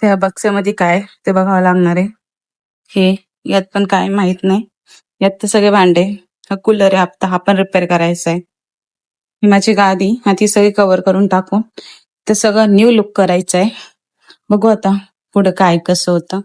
त्या बक्स्यामध्ये काय ते बघावं लागणार आहे. हे यात पण काय माहित नाही. यात तर सगळे भांडे. हा कूलर आहे, आता हा पण रिपेअर करायचा आहे. ही माझी गादी, हा ती सगळी कव्हर करून टाकू. ते सगळं न्यू लुक करायचं आहे. बघू आता पुढं काय कसं होतं.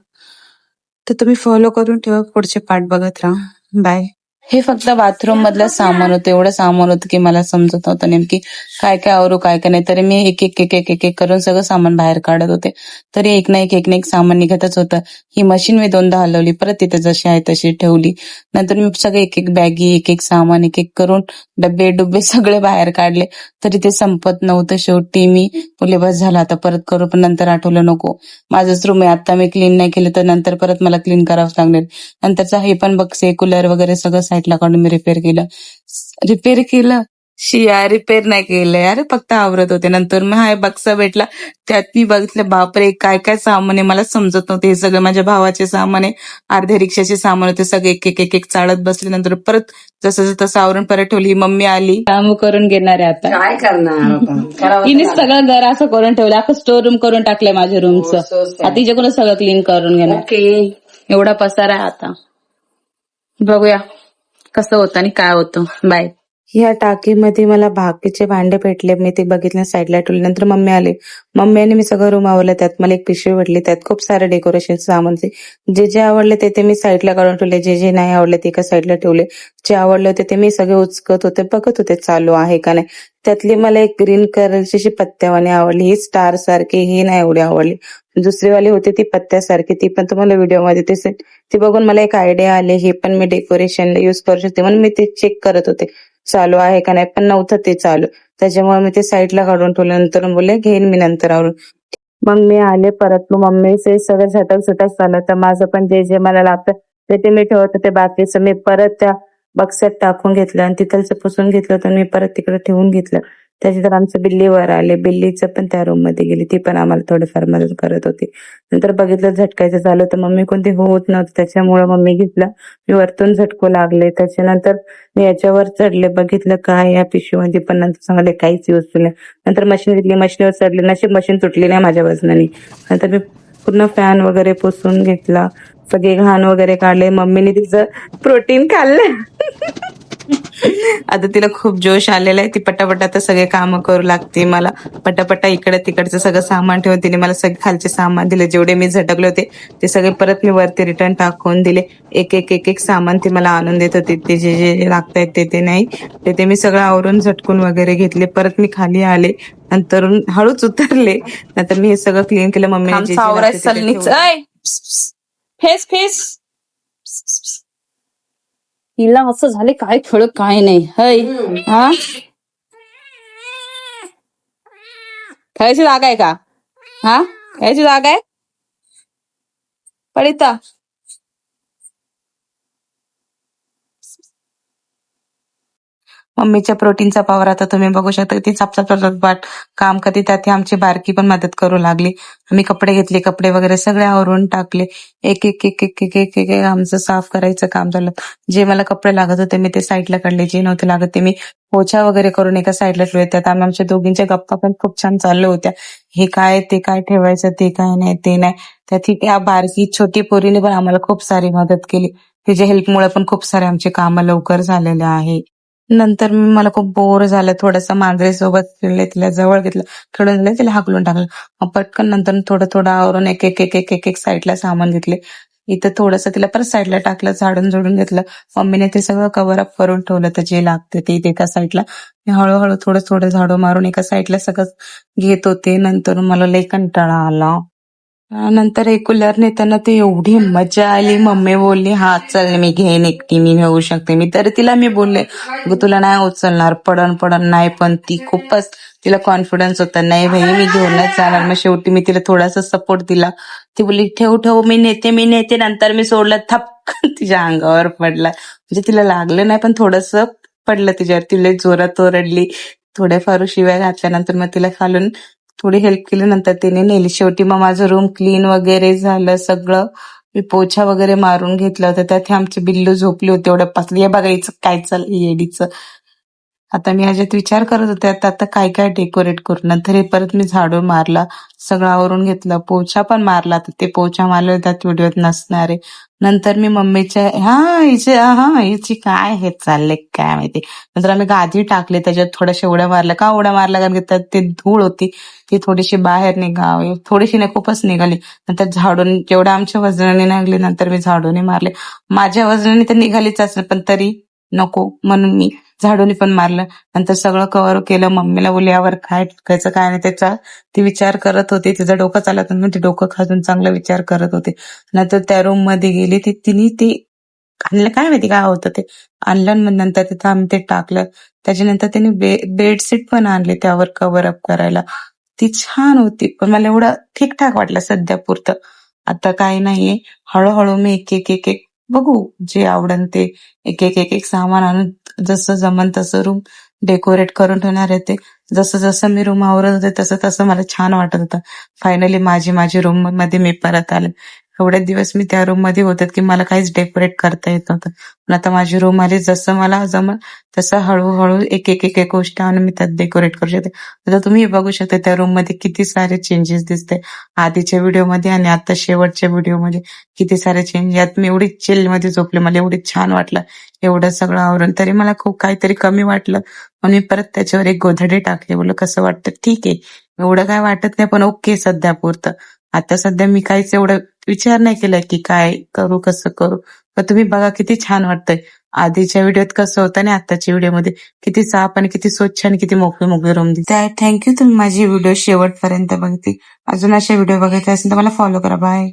तर तुम्ही फॉलो करून ठेवा, पुढचे पार्ट बघत राहा. बाय. हे फक्त बाथरूम मधलं सामान होतं. एवढं सामान होतं की मला समजत नव्हतं नेमकी काय काय आवरू काय काय नाही. तरी मी एक एक एक एक एक एक करून सगळं सामान बाहेर काढत होते. तरी एक ना एक सामान निघतच होतं. ही मशीन मी 2दा हलवली, परत तिथे जशी आहे तशी ठेवली. नंतर मी सगळे एक एक बॅगी एक एक सामान एक एक करून डब्बे डुब्बे सगळे बाहेर काढले. तरी ते संपत नव्हतं. शेवटी मी बोलले बस झालं आता परत करू, पण नंतर आठवलं नको, माझंच रूम आहे, आता मी क्लीन नाही केलं तर नंतर परत मला क्लीन करावंच लागणार. नंतरचा हे पण बघसे कूलर वगैरे सगळं साईडला काढून मी रिपेअर केलं. शिया रिपेअर नाही केलंय, अरे फक्त आवरत होते. नंतर मग हा बक्सा भेटला, त्यात मी बघितलं बापरे काय काय सामान आहे, मला समजत नव्हते. हे सगळं माझ्या भावाचे सामान आहे, अर्धे रिक्षाचे सामान होते, सगळे एक एक एक एक चाळत बसले. नंतर परत जसं तसं आवरून परत ठेवली. ही मम्मी आली, काम करून घेणार आहे आता. काय करणार तिने सगळं घर असं करून ठेवलं, अख्खं स्टोर रूम करून टाकलंय माझ्या रूमचं. आता तिच्याकडून सगळं क्लीन करून घेणार. ओके. एवढा पसारा आहे आता. बघूया कसं होतं आणि काय होतं. बाय. ह्या टाकीमध्ये मला बाकीचे भांडे भेटले, मी ते बघितलं साईडला ठेवले. नंतर मम्मी आले, मम्मीने मी सगळं रूम आवरलं. त्यात मला एक पिशवी भेटली, त्यात खूप सारे डेकोरेशन सामान. जे जे आवडले ते मी साईडला काढून ठेवले, जे जे नाही आवडले ते एका साईडला ठेवले. जे आवडले होते ते मी सगळे उचकत होते, बघत होते चालू आहे का नाही. त्यातली मला एक ग्रीन कलरची अशी पत्त्यावाणी आवडली, ही स्टार सारखी, ही नाही एवढी आवडली. दुसरीवाली होती ती पत्त्यासारखी, ती पण तुम्हाला व्हिडिओमध्ये दिसेल. ती बघून मला एक आयडिया आली, हे पण मी डेकोरेशनला युज करू शकते म्हणून मी ते चेक करत होते चालू आहे का नाही, पण नव्हतं ते चालू. त्याच्यामुळे मी ते साईडला काढून ठेवलं. नंतर बोलले घेईन मी नंतर आवरून. मग मी आले परत, मग मम्मीचे सगळं झटक झालं. तर माझं पण जे जे मला लागतं ते मी ठेवत होते. बाकीचं मी परत त्या बक्स्यात टाकून घेतलं आणि तिथलचं पुसून घेतलं, तर मी परत तिकडे ठेवून घेतलं. त्याच्यानंतर आमचं बिल्लीवर आले, बिल्लीचं पण त्या रूम मध्ये गेली, ती पण आम्हाला थोडीफार मदत करत होती. नंतर बघितलं झटकायचं झालं, तर मम्मी कोणती होत नव्हतं, त्याच्यामुळे मम्मी घेतलं. मी वरतून झटकू लागले. त्याच्यानंतर मी याच्यावर चढले, बघितलं काय या पिशवीमध्ये, पण नंतर सांगले काहीच यूज नाही. नंतर मशीन घेतली, मशीनवर चढले, नशीब मशीन तुटली नाही माझ्या वजनाने. नंतर मी पूर्ण फॅन वगैरे पुसून घेतला, सगळे घाण वगैरे काढले. मम्मीने तिचं प्रोटीन खाल्लं. आता तिला खूप जोश आलेला आहे, ती पटापट आता सगळे काम करू लागते. मला पटापटा इकडे तिकडचं सगळं सामान ठेवून तिने मला सगळे खालचे सामान दिले. जेवढे मी झटकले होते ते सगळे परत मी वरती रिटर्न टाकून दिले. एक एक एक एक सामान ती मला आणून देत होती. ते जे जे लागतायत ते नाही, ते मी सगळं आवरून झटकून वगैरे घेतले. परत मी खाली आले, नंतर हळूच उतरले. नंतर मी हे सगळं क्लीन केलं. मम्मी फेस फेस हिला असं झाले काय खेळ काय नाही. हय हा खेळायची जागा आहे का? हा खेळायची जागा आहे पडिता. मम्मीच्या प्रोटीनचा पावर आता तुम्ही बघू शकता. ती चापचाप काम करते. त्यात आमची बारकी पण मदत करू लागली. आम्ही कपडे घेतले, कपडे वगैरे सगळे आवरून टाकले. एक एक एक एक एक एक एक आमचं साफ करायचं काम झालं. जे मला कपडे लागत होते मी ते साईडला काढले, जे नव्हते लागत ते मी पोछा वगैरे करून एका साईडला ठेवले. त्यात आमच्या दोघींच्या गप्पा पण खूप छान चालू होत्या. हे काय ते काय ठेवायचं, ते काय नाही ते नाही. त्यात त्या बारकी छोटी पोरीने पण आम्हाला खूप सारी मदत केली. तिच्या हेल्पमुळे पण खूप सारे आमचे काम लवकर झालेले आहे. नंतर मला खूप बोर झालं, थोडंसं मांजरीसोबत खेळले, तिला जवळ घेतलं, खेळून झालं, तिला हाकलून टाकलं. मग पटकन नंतर थोडं थोडं आवरून एक एक एक एक एक एक साईडला सामान घेतले. इथं थोडंसं तिला परत साईडला टाकलं, झाडून झोडून घेतलं. मम्मीने ते सगळं कव्हर अप करून ठेवलं, तर जे लागतं ते एका साईडला. मी हळूहळू थोडं थोडं झाडू मारून एका साईडला सगळं घेत होते. नंतर मला लई कंटाळा आला. नंतर एक कूलर नेताना ते एवढी मजा आली. मम्मी बोलली हा चल मी घेईन एकटी, मी नेऊ शकते. मी तर तिला मी बोलले तुला नाही उचलणार, पडन पडन नाही, पण ती खूपच तिला कॉन्फिडन्स होता, नाही भाई मी घेऊनच जाणार. मग शेवटी मी तिला थोडासा सपोर्ट दिला. ती बोलली ठेव ठेव मी नेते. नंतर मी सोडलं, थपकन तिच्या अंगावर पडला. म्हणजे तिला लागलं नाही पण थोडस पडलं तिच्यावर. तिला जोरात ओरडली, थोड्याफार शिव्या घातल्यानंतर मग तिला खालून थोडी हेल्प केली. नंतर तिने नेली. शेवटी मग माझं रूम क्लीन वगैरे झालं सगळं. मी पोछा वगैरे मारून घेतला होता. त्यात आमची बिल्लू झोपली होती एवढ्या पासली. हे बघायचं काय चाललं येडीचं. आता मी ह्याच्यात विचार करत होते आता काय काय डेकोरेट करू. नंतर हे परत मी झाडू मारला, सगळं आवरून घेतलं, पोछा पण मारला. तर ते पोछा मारलं त्यात व्हिडिओत नसणार आहे. नंतर मी मम्मीच्या हिची काय हे चाललंय काय माहिती. नंतर आम्ही गादी टाकले, त्याच्यात थोड्याशा उड्या मारल्या. का उड्या मारल्या कारण की त्यात ते धूळ होती, ती थोडीशी बाहेर निघावी, थोडीशी नाही खूपच निघाली. नंतर झाडून जेवढं आमच्या वजनाने निघाली, नंतर मी झाडूने मारले. माझ्या वजनाने तर निघालीच असेल पण तरी नको म्हणून मी झाडूने पण मारलं. नंतर सगळं कव्हर केलं. मम्मीला बोलली यावर काय टाकायचं काय नाही त्याचा ती विचार करत होती. तिचं डोकं चालत नव्हतं, ती डोकं खाजून चांगला विचार करत होते. नंतर त्या रूम मध्ये गेली, तिने ते आणलं काय माहिती काय होतं ते आणलं आणि मग नंतर तिथं आम्ही ते टाकलं. त्याच्यानंतर तिने बेडशीट पण आणली त्यावर कव्हर अप करायला. ती छान होती पण मला एवढं ठीकठाक वाटलं सध्या पुरतं. आता काही नाहीये, हळूहळू मी एक बघू जे आवडन ते एक सामान आणून जसं जमन तसं रूम डेकोरेट करून ठेवणार आहे. ते जसं जसं मी रूम आवरत होते तसं तसं मला छान वाटत होतं. फायनली माझी रूम मध्ये मी परत आले. एवढे दिवस मी त्या रूम मध्ये होते की मला काहीच डेकोरेट करता येत नव्हतं. पण आता माझी रूम आली, जसं मला जमल तसं हळूहळू एक गोष्ट आणून मी त्यात डेकोरेट करू शकते. आता तुम्ही बघू शकता त्या रूम मध्ये किती सारे चेंजेस दिसते आधीच्या व्हिडिओ मध्ये आणि आता शेवटच्या व्हिडिओ मध्ये किती सारे चेंज. यात मी एवढी चिल मध्ये झोपले, मला एवढी छान वाटलं एवढं सगळं आवरून. तरी मला खूप काहीतरी कमी वाटलं म्हणून मी परत त्याच्यावर एक गोधडे टाकले. बोललो कसं वाटतं, ठीक आहे एवढं काय वाटत नाही पण ओके सध्या पुरतं. आता सध्या मी काहीच एवढं विचार नाही केलाय की काय करू कसं करू. पण तुम्ही बघा किती छान वाटतंय. आधीच्या व्हिडिओत कसं होतं आणि आताच्या व्हिडिओमध्ये किती साफ आणि किती स्वच्छ आणि किती मोकळे रूम दिसते. थँक्यू तुम्ही माझी व्हिडिओ शेवटपर्यंत बघते. अजून अशा व्हिडिओ बघायचे असेल तर मला फॉलो करा. बाय.